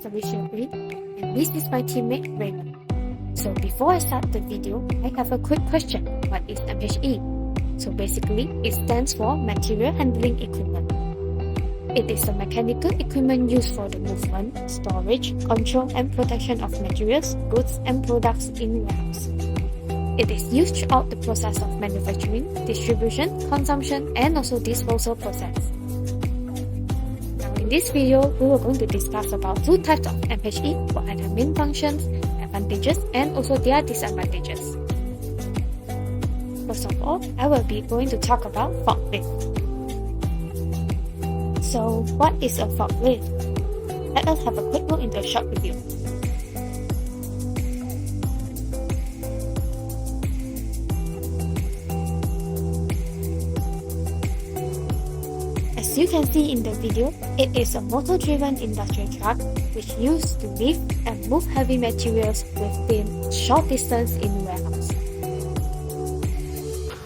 Felicia Green, and this is my teammate Raymond. So before I start the video, I have a quick question. What is MHE? So basically, it stands for Material Handling Equipment. It is a mechanical equipment used for the movement, storage, control and protection of materials, goods and products in warehouse. It is used throughout the process of manufacturing, distribution, consumption and also disposal process. Now in this video, we are going to discuss about two types of MHE, what are their main functions, advantages and also their disadvantages. First of all, I will be going to talk about forklift. So, what is a forklift? Let us have a quick look into a short review. As you can see in the video, it is a motor-driven industrial truck which used to lift and move heavy materials within short distance in warehouse.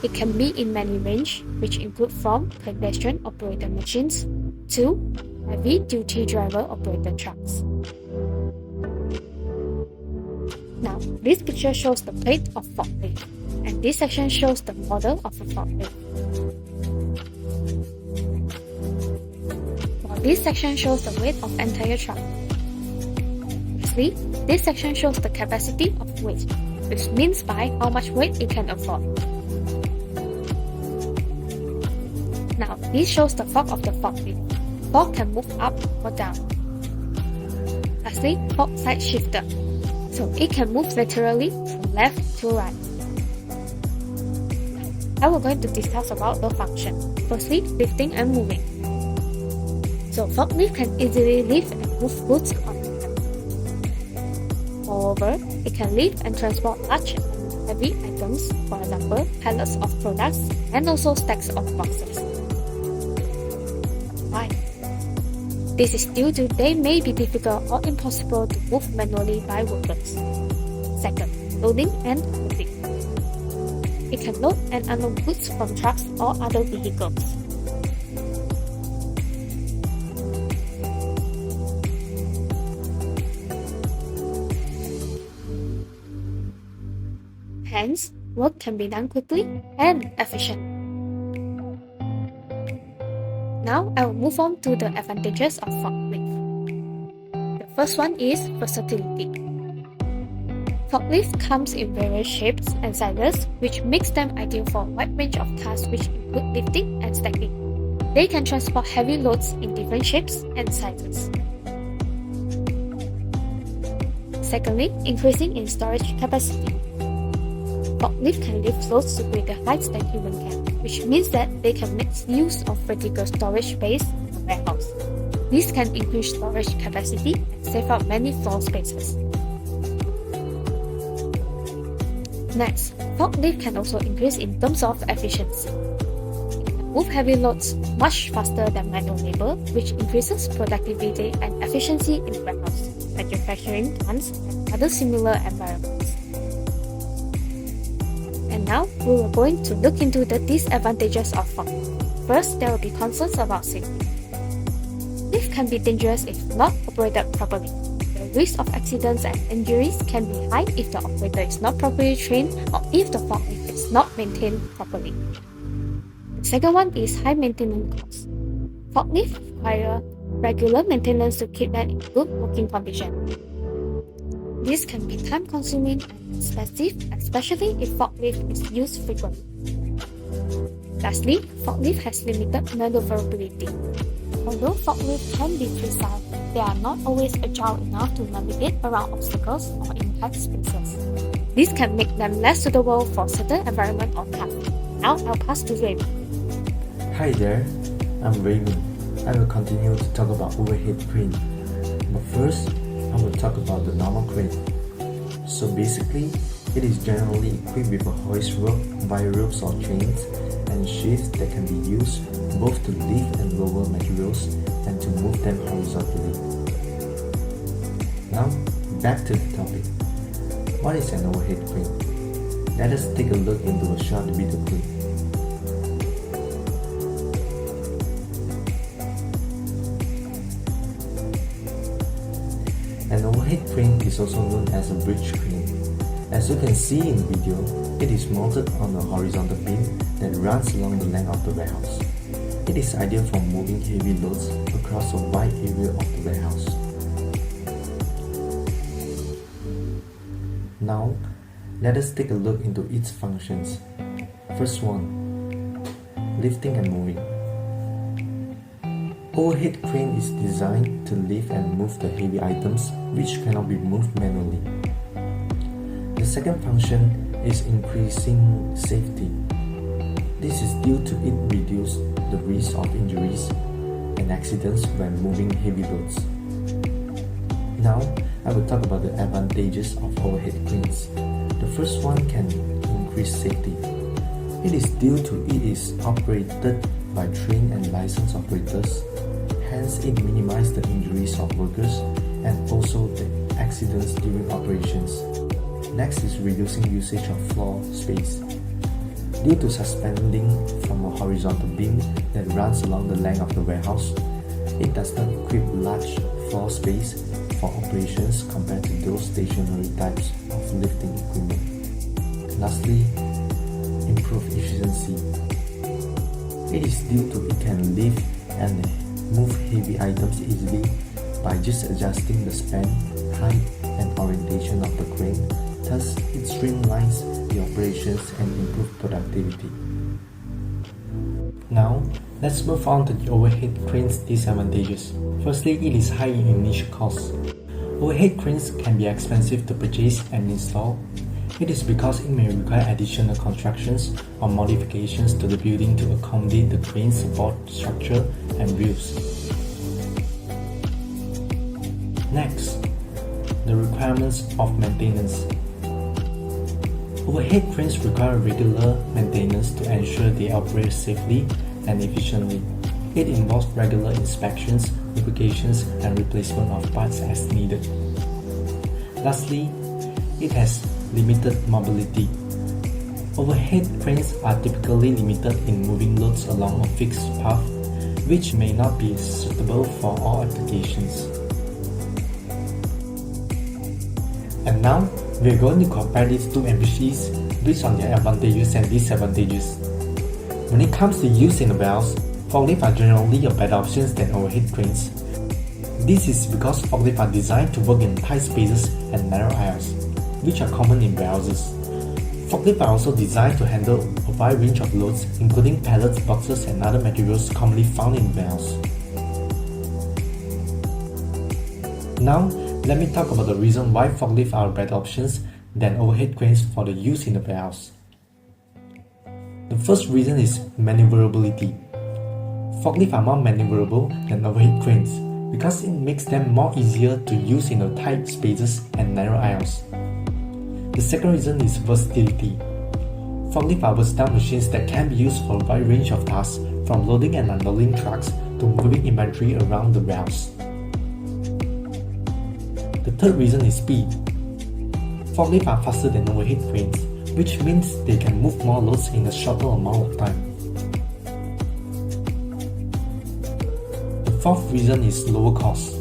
It can be in many range, which include from pedestrian-operated machines to heavy-duty driver-operated trucks. Now, this picture shows the plate of forklift, and this section shows the model of a forklift. While this section shows the weight of entire truck. Lastly, this section shows the capacity of weight, which means by how much weight it can afford. Now, this shows the fork of the forklift. Fork can move up or down. Lastly, fork side shifter. So it can move laterally from left to right. Now we're going to discuss about the function. Firstly, lifting and moving. So forklift can easily lift and move goods on the ground. Moreover, it can lift and transport large and heavy items, for example, pallets of products and also stacks of boxes. Why? This is due to they may be difficult or impossible to move manually by workers. Second, loading and unloading. It can load and unload goods from trucks or other vehicles. Hence, work can be done quickly and efficiently. Now, I will move on to the advantages of forklift. The first one is versatility. Forklift comes in various shapes and sizes, which makes them ideal for a wide range of tasks which include lifting and stacking. They can transport heavy loads in different shapes and sizes. Secondly, increasing in storage capacity. Forklift can lift loads to greater heights than human can, which means that they can make use of vertical storage space in the warehouse. This can increase storage capacity and save out many floor spaces. Next, forklift can also increase in terms of efficiency. It can move heavy loads much faster than manual labor, which increases productivity and efficiency in warehouse, manufacturing plants, and other similar environments. And now, we are going to look into the disadvantages of forklift. First, there will be concerns about safety. Lift can be dangerous if not operated properly. The risk of accidents and injuries can be high if the operator is not properly trained or if the forklift is not maintained properly. The second one is high maintenance costs. Forklifts require regular maintenance to keep them in good working condition. This can be time-consuming and expensive, especially if forklift is used frequently. Lastly, forklift has limited maneuverability. Although forklifts can be precise, they are not always agile enough to navigate around obstacles or in tight spaces. This can make them less suitable for certain environment or tasks. Now I'll pass to Raymond. Hi there, I'm Raymond. I will continue to talk about overhead crane. But first, I will talk about the normal crane. So basically, it is generally equipped with a hoist rope via ropes or chains and shafts that can be used both to lift and lower materials and to move them horizontally. Now, back to the topic. What is an overhead crane? Let us take a look into a short video clip. is also known as a bridge crane. As you can see in the video, it is mounted on a horizontal beam that runs along the length of the warehouse. It is ideal for moving heavy loads across a wide area of the warehouse. Now, let us take a look into its functions. First one, lifting and moving. Overhead crane is designed to lift and move the heavy items which cannot be moved manually. The second function is increasing safety. This is due to it reduce the risk of injuries and accidents when moving heavy loads. Now, I will talk about the advantages of overhead cranes. The first one can increase safety. It is due to it is operated by trained and licensed operators, hence it minimizes the injuries of workers and also the accidents during operations. Next is reducing usage of floor space. Due to suspending from a horizontal beam that runs along the length of the warehouse, it does not equip large floor space for operations compared to those stationary types of lifting equipment. Lastly, improve efficiency. It is due to it can lift and move heavy items easily by just adjusting the span, height, and orientation of the crane. Thus, it streamlines the operations and improves productivity. Now, let's move on to the overhead crane's disadvantages. Firstly, it is high in initial cost. Overhead cranes can be expensive to purchase and install. It is because it may require additional constructions or modifications to the building to accommodate the crane's support structure and wheels. Next, the requirements of maintenance. Overhead cranes require regular maintenance to ensure they operate safely and efficiently. It involves regular inspections, lubrications, and replacement of parts as needed. Lastly, it has limited mobility. Overhead cranes are typically limited in moving loads along a fixed path, which may not be suitable for all applications. And now, we are going to compare these two MPCs based on their advantages and disadvantages. When it comes to use in the warehouse, forklifts are generally a better option than overhead cranes. This is because forklifts are designed to work in tight spaces and narrow aisles, which are common in warehouses. Forklifts are also designed to handle a wide range of loads, including pallets, boxes, and other materials commonly found in warehouse. Now, let me talk about the reason why forklifts are better options than overhead cranes for the use in the warehouse. The first reason is maneuverability. Forklifts are more maneuverable than overhead cranes because it makes them more easier to use in the tight spaces and narrow aisles. The second reason is versatility. Forklifts are versatile machines that can be used for a wide range of tasks, from loading and unloading trucks to moving inventory around the warehouse. The third reason is speed. Forklifts are faster than overhead cranes, which means they can move more loads in a shorter amount of time. The fourth reason is lower cost.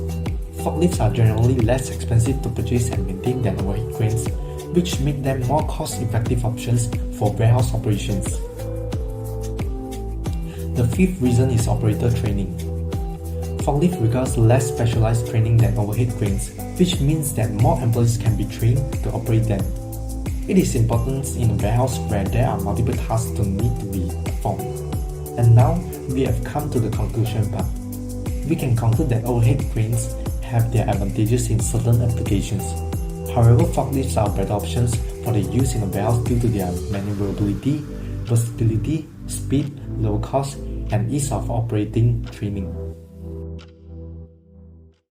Forklifts are generally less expensive to purchase and maintain than overhead cranes, which make them more cost-effective options for warehouse operations. The fifth reason is operator training. Forklift requires less specialized training than overhead cranes, which means that more employees can be trained to operate them. It is important in a warehouse where there are multiple tasks to need to be performed. And now, we have come to the conclusion part. We can conclude that overhead cranes have their advantages in certain applications. However, forklifts are better options for the use in a warehouse due to their maneuverability, versatility, speed, low cost, and ease of operating training.